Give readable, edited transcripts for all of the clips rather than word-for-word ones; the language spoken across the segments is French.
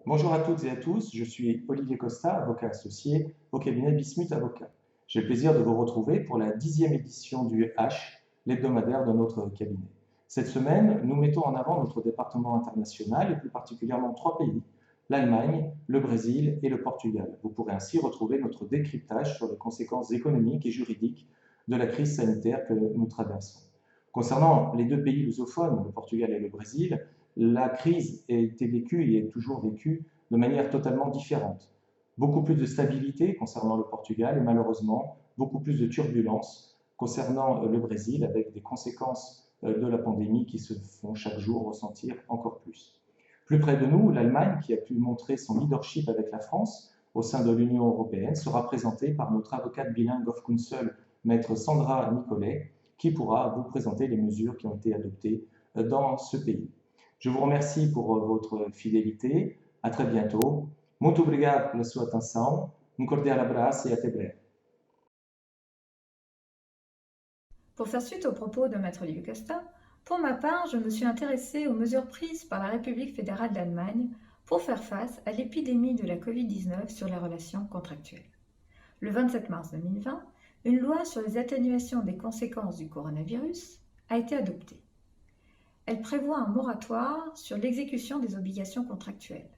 Bonjour à toutes et à tous, je suis Olivier Costa, avocat associé au cabinet Bismuth Avocat. J'ai le plaisir de vous retrouver pour la 10e édition du H, l'hebdomadaire de notre cabinet. Cette semaine, nous mettons en avant notre département international et plus particulièrement trois pays, l'Allemagne, le Brésil et le Portugal. Vous pourrez ainsi retrouver notre décryptage sur les conséquences économiques et juridiques de la crise sanitaire que nous traversons. Concernant les deux pays lusophones, le Portugal et le Brésil, la crise a été vécue et est toujours vécue de manière totalement différente. Beaucoup plus de stabilité concernant le Portugal et malheureusement beaucoup plus de turbulences concernant le Brésil avec des conséquences de la pandémie qui se font chaque jour ressentir encore plus. Plus près de nous, l'Allemagne, qui a pu montrer son leadership avec la France au sein de l'Union européenne, sera présentée par notre avocate bilingue of counsel, maître Sandra Nicolet, qui pourra vous présenter les mesures qui ont été adoptées dans ce pays. Je vous remercie pour votre fidélité. À très bientôt. Muito obrigado pela sua atenção. Cordial abraço e até breve. Pour faire suite aux propos de Maître Olivier Costa, pour ma part, je me suis intéressée aux mesures prises par la République fédérale d'Allemagne pour faire face à l'épidémie de la Covid-19 sur les relations contractuelles. Le 27 mars 2020, une loi sur les atténuations des conséquences du coronavirus a été adoptée. Elle prévoit un moratoire sur l'exécution des obligations contractuelles.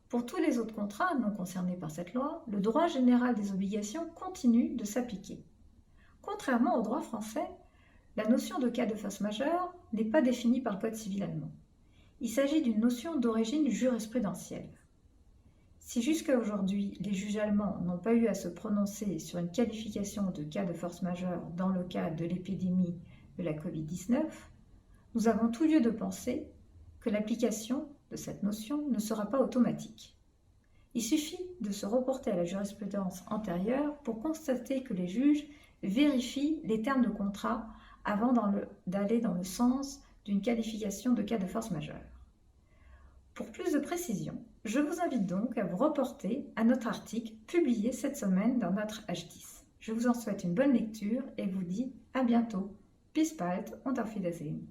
Pour tous les autres contrats non concernés par cette loi, le droit général des obligations continue de s'appliquer. Contrairement au droit français, la notion de cas de force majeure n'est pas définie par le Code civil allemand. Il s'agit d'une notion d'origine jurisprudentielle. Si jusqu'à aujourd'hui, les juges allemands n'ont pas eu à se prononcer sur une qualification de cas de force majeure dans le cas de l'épidémie de la Covid-19, nous avons tout lieu de penser que l'application de cette notion ne sera pas automatique. Il suffit de se reporter à la jurisprudence antérieure pour constater que les juges vérifient les termes de contrat avant d'aller dans le sens d'une qualification de cas de force majeure. Pour plus de précision, je vous invite donc à vous reporter à notre article publié cette semaine dans notre H10. Je vous en souhaite une bonne lecture et vous dis à bientôt. Bis bald und auf Wiedersehen.